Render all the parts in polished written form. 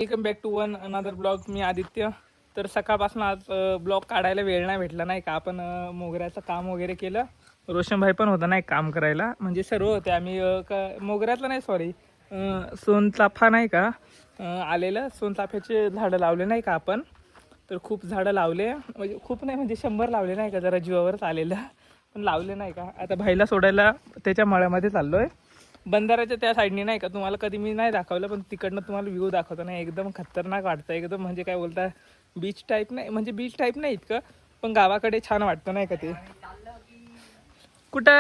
Welcome back to one another blog. मी आदित्य. तर सकाळपासून आज ब्लॉग काढायला वेळ नाही भेटला नाही का. आपण मोगऱ्याचं काम वगैरे केलं. रोशनभाई पण होता नाही काम करायला, म्हणजे सर्व होते आम्ही. मोगऱ्यातलं नाही, सॉरी, सोनचाफा नाही का आलेलं. सोनचाफ्याचे झाडं लावले नाही का आपण. तर खूप झाडं लावले, म्हणजे खूप नाही, म्हणजे 100 लावले नाही का. जरा जीवावरच आलेलं पण लावले नाही का. आता भाईला सोडायला त्याच्या मळ्यामध्ये चाललो आहे. बंधाऱ्याच्या त्या साईडनी नाही का. तुम्हाला कधी मी नाही दाखवलं, पण तिकडनं तुम्हाला व्ह्यू दाखवतो नाही. एकदम खतरनाक वाटतं, एकदम म्हणजे काय बोलता, बीच टाईप नाही, म्हणजे बीच टाईप नाही इतकं, पण गावाकडे छान वाटतं नाही का. ते कुठं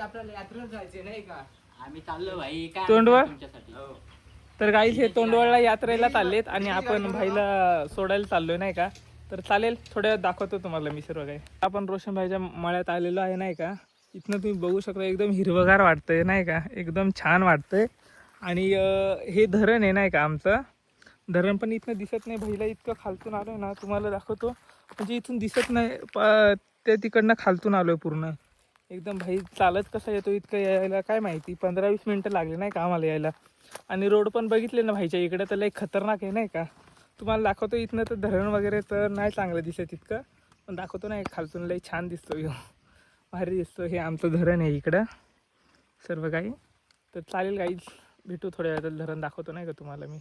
जायचे नाही का, आम्ही चाललो भाई काय तोंडवळ. तुमच्यासाठी. तर गाईज हे तोंडवळला यात्रेला चाललेत आणि आपण भाईला सोडायला चाललोय नाही का. तर चालेल, थोड्या वेळात दाखवतो तुम्हाला मी सर्व काही. आपण रोशन भाईच्या मळ्यात आलेलो आहे नाही का. इथनं तुम्ही बघू शकता, एकदम हिरवगार वाटतंय नाही का, एकदम छान वाटतंय. आणि हे धरण आहे नाही का आमचं. धरण पण इथनं दिसत नाही. भाईला इतकं खालतून आलोय ना, तुम्हाला दाखवतो, म्हणजे इथून दिसत नाही. ते तिकडनं खालतून आलोय पूर्ण. एकदम भाई चालत कसं येतो इतकं यायला काय माहिती. 15-20 मिनटं लागले नाही का आम्हाला यायला. आणि रोड पण बघितले ना भाईच्या इकडे, तर लई खतरनाक आहे नाही का. तुम्हाला दाखवतो इथनं. तर धरण वगैरे तर नाही चांगलं दिसत इतकं, पण दाखवतो नाही खालतून लई छान दिसतो, भारी दिसतो. हे आमचं धरण आहे इकडं सर्व काही. तर चालेल गाईज, भेटू थोड्या वेळात. धरण दाखवतो नाही का तुम्हाला मी.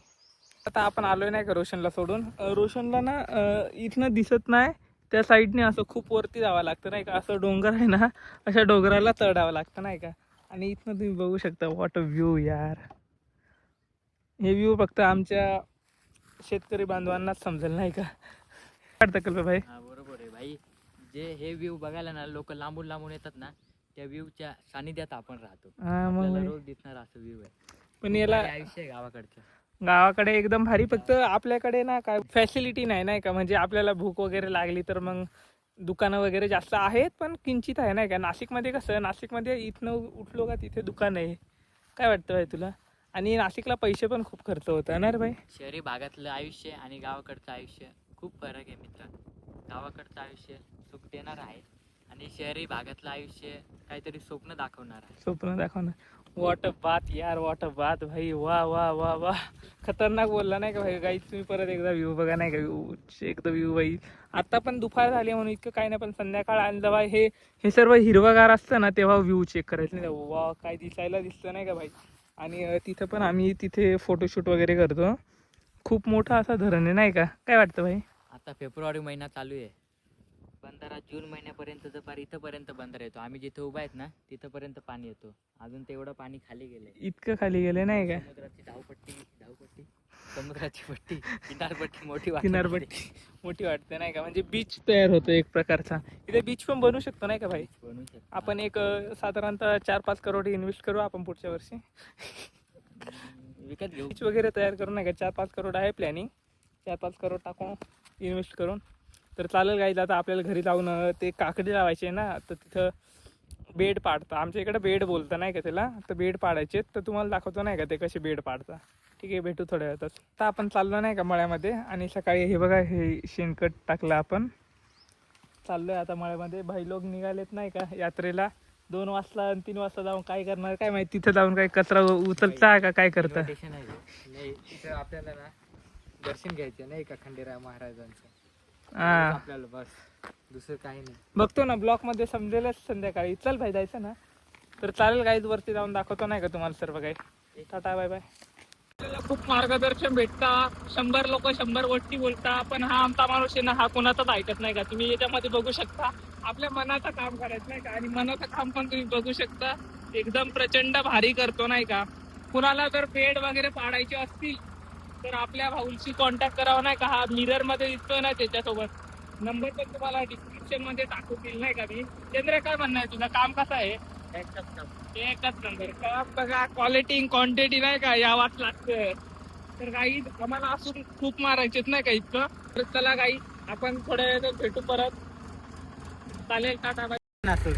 आता आपण आलोय नाही का रोशनला सोडून. रोशनला ना इथनं दिसत नाही, त्या साईडने असं खूप वरती जावं लागतं नाही का. असं डोंगर आहे ना, अशा डोंगराला चढावं लागतं नाही का. आणि इथनं तुम्ही बघू शकता, वॉट अ व्ह्यू यार. हे व्ह्यू फक्त आमच्या शेतकरी बांधवांनाच समजेल नाही का. वाटतं कल्प भाई. हा बरोबर आहे भाई. जे हे व्ह्यू बघायला ना लोक लांबून लांबून येतात ना, त्या व्ह्यूच्या सानिध्यात आपण राहतो. हा मग आपल्याला रोज दिसणार असं व्ह्यू आहे. पण याला आयुष्य आहे गावाकडचं. गावाकडे एकदम भारी. फक्त आपल्याकडे ना काय फॅसिलिटी नाही नाही का. म्हणजे आपल्याला भूक वगैरे लागली तर मग दुकानं वगैरे जास्त आहेत, पण किंचित आहे नाही का. नाशिकमध्ये कसं, नाशिकमध्ये इथनं उठलो का तिथे दुकान आहे. काय वाटतं भाई तुला. आणि नाशिकला पैसे पण खूप खर्च होतं ना रे भाई. शहरी भागातलं आयुष्य आणि गावाकडचं आयुष्य खूप फरक आहे मित्र. गावाकडचं आयुष्य सुख देणार आहे आणि शहरी भागातलं आयुष्य काहीतरी स्वप्न दाखवणार आहे. स्वप्न दाखवणं. वॉट अ बात यार, वॉट अ बात भाई. वा वा वा वा, खतरनाक बोलला नाही का भाई. गाईज तुम्ही परत एकदा व्ह्यू बघा नाही का. एकदम व्ह्यू भाई. आता पण दुपार झाली म्हणून इतकं काही नाही, पण संध्याकाळ आणि जेव्हा हे सर्व हिरवगार असतं ना, तेव्हा व्ह्यू चेक करायचं नाही. वा काय दिसायला दिसतं नाही का भाई. आणि तिथं पण आम्ही तिथे फोटोशूट वगैरे करतो. खूप मोठा असा धरण आहे नाही का. काय वाटतं भाई. आता फेब्रुवारी महिना चालू आहे. बंधारा जून महिन्यापर्यंत जर पार इथंपर्यंत बंधारा येतो. आम्ही जिथे उभा आहेत ना तिथंपर्यंत पाणी येतो. अजून तेवढं पाणी खाली गेलंय. इतकं खाली गेले नाही का. समुद्राची धावपट्टी समुद्राची पट्टी, किनारपट्टी मोठी वाटते. किनारपट्टी मोठी वाटते नाही का. म्हणजे बीच तयार होतो एक प्रकारचा. इथे बीच पण बनवू शकतो नाही का भाई. बनवू शकतो. आपण एक साधारणतः 4-5 करोड इन्व्हेस्ट करू आपण पुढच्या वर्षी. विकत घेऊ. बीच वगैरे तयार करू नाही का. 4-5 करोड आहे प्लॅनिंग. 4-5 करोड टाकून इन्व्हेस्ट करून. तर चालेल गाईज. आता आपल्याला घरी जाऊन ते काकडी लावायचे ना, तर तिथं बेड पाडतं. आमच्या इकडे बेड बोलतं नाही का त्याला. तर बेड पाडायचे. तर तुम्हाला दाखवतो नाही का ते कसे बेड पाडता. ठीक आहे, भेटू थोड्या वेळातच. आता आपण चाललो नाही का मळ्यामध्ये. आणि सकाळी हे बघा, हे शेणखत टाकलं आपण. चाललोय आता मळ्यामध्ये. भाई लोक निघालेत नाही का यात्रेला. 2 वाजता आणि 3 वाजता जाऊन काय करणार काय माहिती. तिथं जाऊन काय कचरा उचलता का काय करता. नाही इथं आपल्याला ना दर्शन घ्यायचं नाही का खंडेराय महाराजांचं. हा, आपल्याला बस दुसरं काही नाही. बघतो ना ब्लॉक मध्ये समजेलच संध्याकाळी. चल भाई जायचं ना. तर चालेल गाईज, वरती जाऊन दाखवतो नाही का तुम्हाला सर्व काही. Tata bye bye. आपल्याला खूप मार्गदर्शन भेटता. 100 लोक 100 गोष्टी बोलता, पण हा आमचा माणूस आहे ना, हा कोणाचाच ऐकत नाही का. तुम्ही याच्यामध्ये बघू शकता. आपल्या मनाचं काम करायचं नाही का. आणि मनाचं काम पण तुम्ही बघू शकता, एकदम प्रचंड भारी करतो नाही का. कुणाला जर बेड वगैरे पाडायचे असतील तर आपल्या भाऊंशी कॉन्टॅक्ट करावा नाही का. हा मिरर मध्ये दिसतोय ना, त्याच्यासोबत नंबर पण तुम्हाला डिस्क्रिप्शन मध्ये टाकून नाही का मी. चंद्र काय म्हणणं आहे तुझं, काम कसं आहे. एकच नंबर. काम बघा, क्वालिटी क्वांटिटी नाही का यावाच लागतं. तर काही आम्हाला असून खूप मारायचेत नाही का इतकं. तर चला काही आपण थोड्या वेळात भेटू परत. चालेल, टाटा बाय.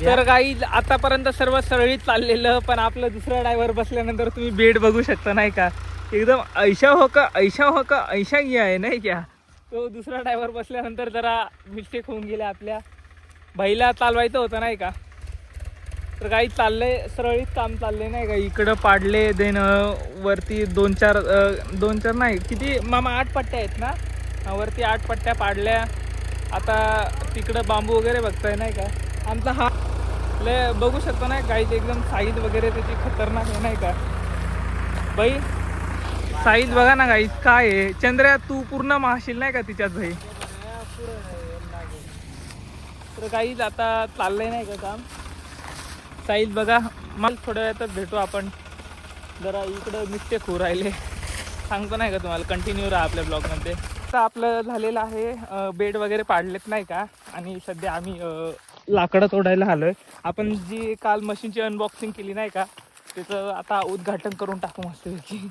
तर काही आतापर्यंत सर्व सळीत चाललेलं, पण आपलं दुसरा ड्रायव्हर बसल्यानंतर तुम्ही बेड बघू शकता नाही का. एकदम ऐशा हो का ऐशा घ्या आहे नाही क्या. तो दुसरा ड्रायव्हर बसल्यानंतर जरा मिस्टेक होऊन गेल्या. आपल्या भाईला चालवायचं होतं नाही का. तर काही चाललंय सरळीत काम चाललंय नाही का. इकडं पाडले देन वरती दोन चार नाही किती मामा 8 पट्ट्या आहेत ना. वरती 8 पट्ट्या पाडल्या. आता तिकडं बांबू वगैरे बघताय नाही का. आमचा हा लय बघू शकतो नाही काही एकदम साईज वगैरे त्याची खतरनाक आहे नाही का. बाई साईज बघा ना गाईज काय आहे. चंद्र्या तू पूर्ण माहशील नाही का तिच्यात भाई. तर काहीच आता चाललंय नाही का काम. साईज बघा. मग थोड्या वेळातच भेटू आपण. जरा इकडं नुसते खू राहिले सांगतो नाही का तुम्हाला. कंटिन्यू राहा आपल्या ब्लॉगमध्ये. आता आपलं झालेलं आहे बेड वगैरे पाडलेत नाही का. आणि सध्या आम्ही लाकडं तोडायला आलोय. आपण जी काल मशीनची अनबॉक्सिंग केली नाही का त्याचं आता उद्घाटन करून टाकू मस्तपैकी.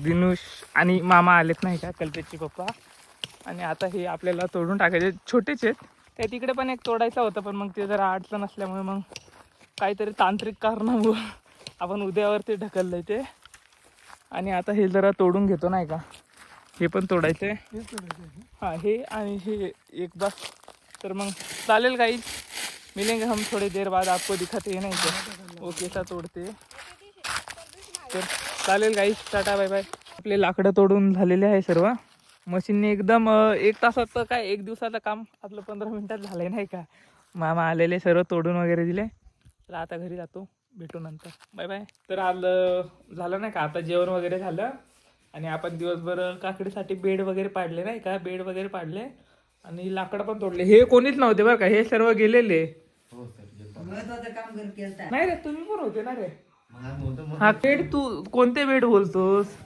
दिनुष आणि मामा आलेत नाही का कल्पेशचे पप्पा. आणि आता हे आपल्याला तोडून टाकायचे. छोटेच आहेत. त्या तिकडे पण एक तोडायचं होतं पण मग ते जरा अडचण असल्यामुळे मग काहीतरी तांत्रिक कारणामुळं आपण उद्यावरती ढकललंय ते. आणि आता हे जरा तोडून घेतो नाही का. हे पण तोडायचं आहे. हां हे आणि हे एक बस. तर मग चालेल काही मिलेंगे हम थोड़ी देर बाद आपको दिखाते हैं नहीं का वो कैसा तोडते. तर चालेल काही टाटा बाय बाय. आपले लाकडं तोडून झालेले आहे सर्व. मशीनने एकदम 1 तासाचं काय 1 दिवसाचं काम आपलं 15 मिनिटात झालं आहे नाही का. मामा आलेले सर्व तोडून वगैरे दिले. तर आता घरी जातो. भेटू नंतर. Bye bye. तर आलं झालं नाही का आता जेवण वगैरे झालं. आणि आपण दिवसभर काकडीसाठी बेड वगैरे पाडले नाही का. बेड वगैरे पाडले आणि लाकडं पण तोडले. हे कोणीच नव्हते बरं का. हे सर्व गेलेले. नाही रे तुम्ही पण होते ना रे. हा बेड तू कोणते बेड बोलतोस.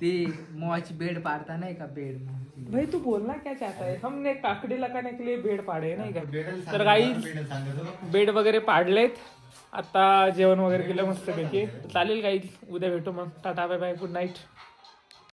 ते मोची बेड पाडता नाही का. बेड भाई तू बोलना क्या चाहता है. हमने काकडी लगाने के लिए बेड पाडे नाही का. तर काही बेड वगैरे पाडलेत. आता जेवण वगैरे केलं मस्तपैकी. चालेल काही उद्या भेटू मग. Tata bye bye good night.